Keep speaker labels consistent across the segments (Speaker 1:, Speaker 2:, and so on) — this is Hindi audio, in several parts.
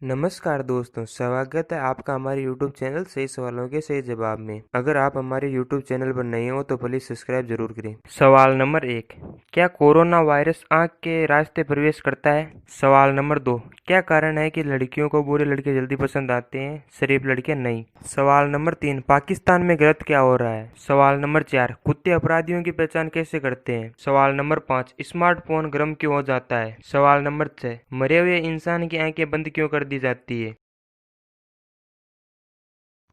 Speaker 1: नमस्कार दोस्तों, स्वागत है आपका हमारे YouTube चैनल सही सवालों के सही जवाब में। अगर आप हमारे YouTube चैनल पर नए हो तो प्लीज सब्सक्राइब जरूर करें। सवाल नंबर 1, क्या कोरोना वायरस आंख के रास्ते प्रवेश करता है? सवाल नंबर 2, क्या कारण है कि लड़कियों को बुरे लड़के जल्दी पसंद आते हैं, शरीफ लड़के नहीं? सवाल नंबर 3, पाकिस्तान में गलत क्या हो रहा है? सवाल नंबर 4, कुत्ते अपराधियों की पहचान कैसे करते हैं? सवाल नंबर 5, स्मार्टफोन गर्म क्यों हो जाता है? सवाल नंबर 6, मरे हुए इंसान की आंखें बंद क्यों कर दी जाती है?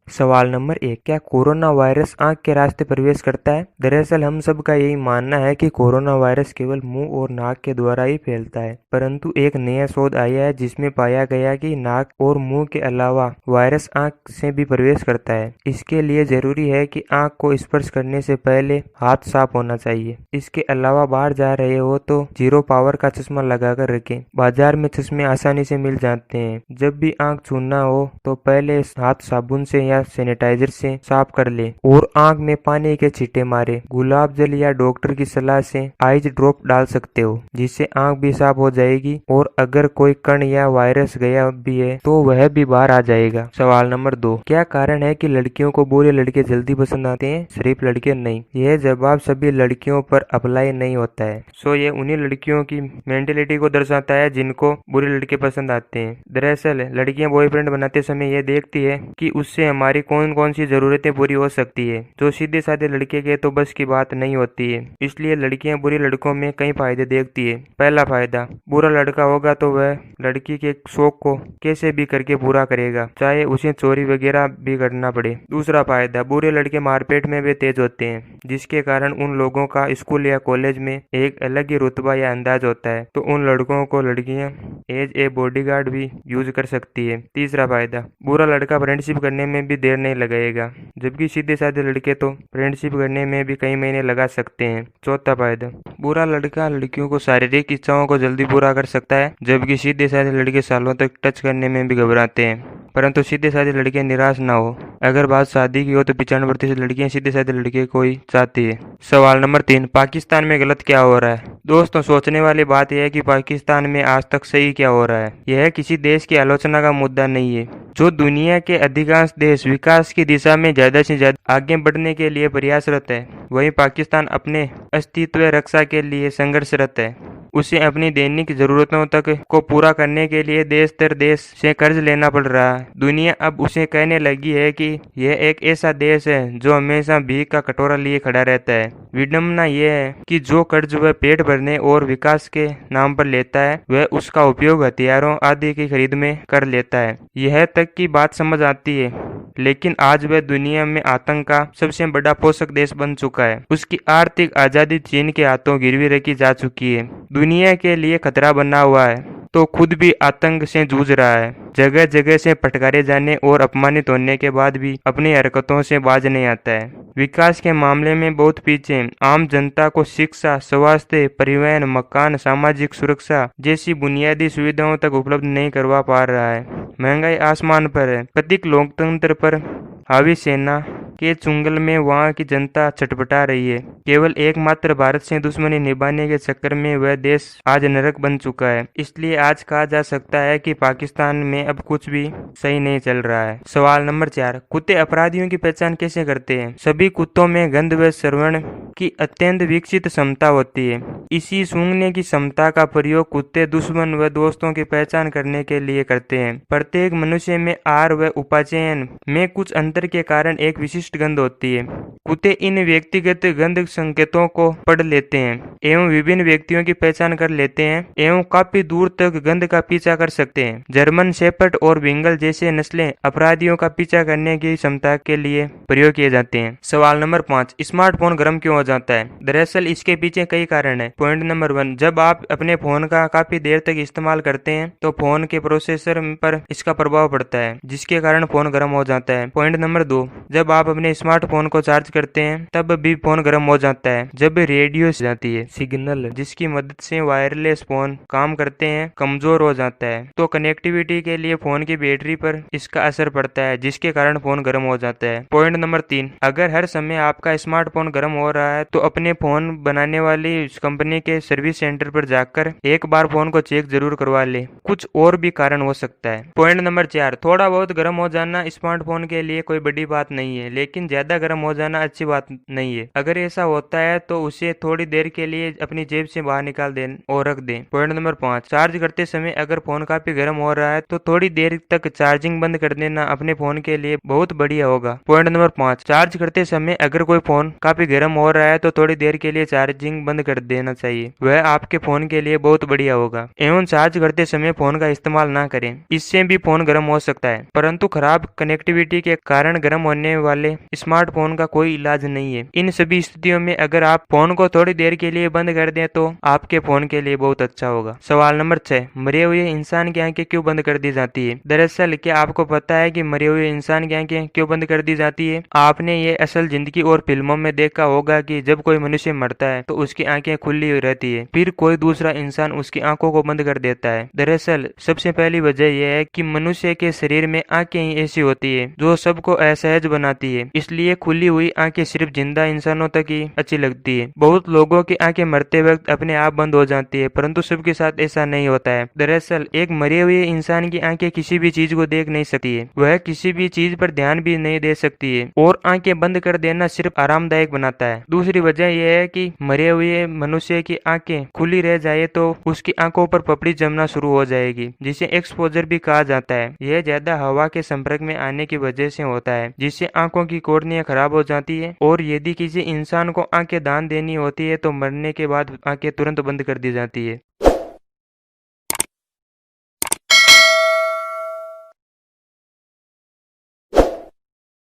Speaker 1: सवाल नंबर 1, क्या कोरोना वायरस आंख के रास्ते प्रवेश करता है? दरअसल हम सब का यही मानना है कि कोरोना वायरस केवल मुंह और नाक के द्वारा ही फैलता है, परंतु एक नया शोध आया है जिसमें पाया गया कि नाक और मुंह के अलावा वायरस आंख से भी प्रवेश करता है। इसके लिए जरूरी है कि आंख को स्पर्श करने से पहले हाथ साफ होना चाहिए। इसके अलावा बाहर जा रहे हो तो 0 पावर का चश्मा लगाकर रखें। बाजार में चश्मे आसानी से मिल जाते हैं। जब भी आंख छूना हो तो पहले हाथ साबुन से या सैनिटाइजर से साफ कर ले और आंख में पानी के छींटे मारे। गुलाब जल या डॉक्टर की सलाह से आइज ड्रॉप डाल सकते हो, जिससे आंख भी साफ हो जाएगी और अगर कोई कण या वायरस गया भी है तो वह भी बाहर आ जाएगा। सवाल नंबर 2, क्या कारण है कि लड़कियों को बुरे लड़के जल्दी पसंद आते हैं, सिर्फ लड़के नहीं? यह जवाब सभी लड़कियों पर अप्लाई नहीं होता है। ये उन्हीं लड़कियों की मेंटेलिटी को दर्शाता है जिनको बुरे लड़के पसंद आते हैं। दरअसल लड़कियां बॉयफ्रेंड बनाते समय यह देखती है कि उससे हमारी कौन कौन सी जरूरतें पूरी हो सकती है, जो सीधे साधे लड़के के तो बस की बात नहीं होती है। इसलिए लड़कियां बुरे लड़कों में कई फायदे देखती है। पहला फायदा, बुरा लड़का होगा तो वह लड़की के शौक को कैसे भी करके पूरा करेगा, चाहे उसे चोरी वगैरह भी करना पड़े। दूसरा फायदा, बुरे लड़के मारपीट में भी तेज होते हैं, जिसके कारण उन लोगों का स्कूल या कॉलेज में एक अलग ही रुतबा या अंदाज होता है, तो उन लड़कों को लड़कियां एज ए बॉडीगार्ड भी यूज कर सकती है। तीसरा फायदा, बुरा लड़का फ्रेंडशिप करने में भी देर नहीं लगाएगा, जबकि सीधे साधे लड़के तो फ्रेंडशिप करने में भी कई महीने लगा सकते हैं। चौथा फायदा, बुरा लड़का लड़कियों को शारीरिक इच्छाओं को जल्दी पूरा कर सकता है, जबकि सीधे साधे लड़के सालों तक टच करने में भी घबराते हैं। परंतु सीधे साधे लड़के निराश ना हो, अगर बात शादी की हो तो 95% लड़कियां सीधे साधे लड़के को ही चाहती है। सवाल नंबर 3, पाकिस्तान में गलत क्या हो रहा है? दोस्तों, सोचने वाली बात यह है कि पाकिस्तान में आज तक सही क्या हो रहा है। यह किसी देश की आलोचना का मुद्दा नहीं है। जो दुनिया के अधिकांश देश विकास की दिशा में ज्यादा से ज्यादा आगे बढ़ने के लिए प्रयासरत है, वहीं पाकिस्तान अपने अस्तित्व रक्षा के लिए संघर्षरत है। उसे अपनी दैनिक जरूरतों तक को पूरा करने के लिए देश दर देश से कर्ज लेना पड़ रहा है। दुनिया अब उसे कहने लगी है कि यह एक ऐसा देश है जो हमेशा भीख का कटोरा लिए खड़ा रहता है। विडम्बना यह है कि जो कर्ज वह पेट भरने और विकास के नाम पर लेता है, वह उसका उपयोग हथियारों आदि की खरीद में कर लेता है। यह तक की बात समझ आती है, लेकिन आज वह दुनिया में आतंक का सबसे बड़ा पोषक देश बन चुका है। उसकी आर्थिक आजादी चीन के हाथों गिरवी रखी जा चुकी है। दुनिया के लिए खतरा बना हुआ है तो खुद भी आतंक से जूझ रहा है। जगह जगह से फटकारे जाने और अपमानित होने के बाद भी अपनी हरकतों से बाज नहीं आता है। विकास के मामले में बहुत पीछे। आम जनता को शिक्षा, स्वास्थ्य, परिवहन, मकान, सामाजिक सुरक्षा जैसी बुनियादी सुविधाओं तक उपलब्ध नहीं करवा पा रहा है। महंगाई आसमान पर है। कथित लोकतंत्र पर हावी सेना के चुंगल में वहां की जनता छटपटा रही है। केवल एकमात्र भारत से दुश्मनी निभाने के चक्कर में वह देश आज नरक बन चुका है। इसलिए आज कहा जा सकता है कि पाकिस्तान में अब कुछ भी सही नहीं चल रहा है। सवाल नंबर 4, कुत्ते अपराधियों की पहचान कैसे करते हैं? सभी कुत्तों में गंध व श्रवण की अत्यंत विकसित क्षमता होती है। इसी सूंघने की क्षमता का प्रयोग कुत्ते दुश्मन व दोस्तों की पहचान करने के लिए करते हैं। प्रत्येक मनुष्य में आहार व उपाचयन में कुछ अंतर के कारण एक विशिष्ट गंध होती है। कुत्ते इन व्यक्तिगत गंध संकेतों को पढ़ लेते हैं एवं विभिन्न व्यक्तियों की पहचान कर लेते हैं एवं काफी दूर तक गंध का पीछा कर सकते हैं। जर्मन शेपर्ड और बेंगल जैसे नस्लें अपराधियों का पीछा करने की क्षमता के लिए प्रयोग किए जाते हैं। सवाल नंबर 5, स्मार्टफोन गर्म क्यों हो जाता है? दरअसल इसके पीछे कई कारण है। पॉइंट नंबर 1, जब आप अपने फोन का काफी देर तक इस्तेमाल करते हैं तो फोन के प्रोसेसर पर इसका प्रभाव पड़ता है, जिसके कारण फोन गर्म हो जाता है। पॉइंट नंबर 2, जब आप अपने स्मार्टफोन को चार्ज करते हैं तब भी फोन गर्म हो जाता है। जब रेडियो जाती है सिग्नल जिसकी मदद से वायरलेस फोन काम करते हैं कमजोर हो जाता है, तो कनेक्टिविटी के लिए फोन की बैटरी पर इसका असर पड़ता है, जिसके कारण फोन गर्म हो जाता है। पॉइंट नंबर 3, अगर हर समय आपका स्मार्टफोन गर्म हो रहा है तो अपने फोन बनाने वाली इस कंपनी के सर्विस सेंटर पर जाकर एक बार फोन को चेक जरूर करवा ले, कुछ और भी कारण हो सकता है। पॉइंट नंबर 4, थोड़ा बहुत गर्म हो जाना स्मार्टफोन के लिए कोई बड़ी बात नहीं है, लेकिन ज्यादा गर्म हो जाना अच्छी बात नहीं है। अगर ऐसा होता है तो उसे थोड़ी देर के लिए अपनी जेब से बाहर निकाल दे और रख दे। पॉइंट नंबर 5, चार्ज करते समय अगर फोन काफी गर्म हो रहा है तो थोड़ी देर तक चार्जिंग बंद कर देना अपने फोन के लिए बहुत बढ़िया होगा। पॉइंट नंबर 5, चार्ज करते समय अगर कोई फोन काफी गर्म हो रहा है तो थोड़ी देर के लिए चार्जिंग बंद कर देना चाहिए, वह आपके फोन के लिए बहुत बढ़िया होगा। एवं चार्ज करते समय फोन का इस्तेमाल ना करें, इससे भी फोन गर्म हो सकता है, परंतु खराब कनेक्टिविटी के कारण गर्म होने वाले स्मार्टफोन का कोई इलाज नहीं है। इन सभी स्थितियों में अगर आप फोन को थोड़ी देर के लिए बंद कर दें तो आपके फोन के लिए बहुत अच्छा होगा। सवाल नंबर 6, मरे हुए इंसान की आंखें क्यों बंद कर दी जाती है? दरअसल क्या आपको पता है कि मरे हुए इंसान की आंखें क्यों बंद कर दी जाती है? आपने ये असल जिंदगी और फिल्मों में देखा होगा कि जब कोई मनुष्य मरता है तो उसकी आंखें खुली हुई रहती है, फिर कोई दूसरा इंसान उसकी आंखों को बंद कर देता है। दरअसल सबसे पहली वजह यह है कि मनुष्य के शरीर में आंखें ही ऐसी होती है जो सबको असहज बनाती है, इसलिए खुली हुई आंखें सिर्फ जिंदा इंसानों तक ही अच्छी लगती है। बहुत लोगों की आंखें मरते वक्त अपने आप बंद हो जाती है, परंतु सबके साथ ऐसा नहीं होता है। दरअसल एक मरे हुए इंसान की आंखें किसी भी चीज को देख नहीं सकती है, वह किसी भी चीज पर ध्यान भी नहीं दे सकती है, और आंखें बंद कर देना सिर्फ आरामदायक बनाता है। दूसरी वजह यह है कि मरे हुए मनुष्य की आंखें खुली रह जाए तो उसकी आंखों पर पपड़ी जमना शुरू हो जाएगी, जिसे एक्सपोजर भी कहा जाता है। यह ज्यादा हवा के संपर्क में आने की वजह से होता है, जिससे आंखों की कोर्निया खराब हो जाती है, और यदि किसी इंसान को आंखें दान देनी होती है तो मरने के बाद आंखें तुरंत बंद कर दी जाती है।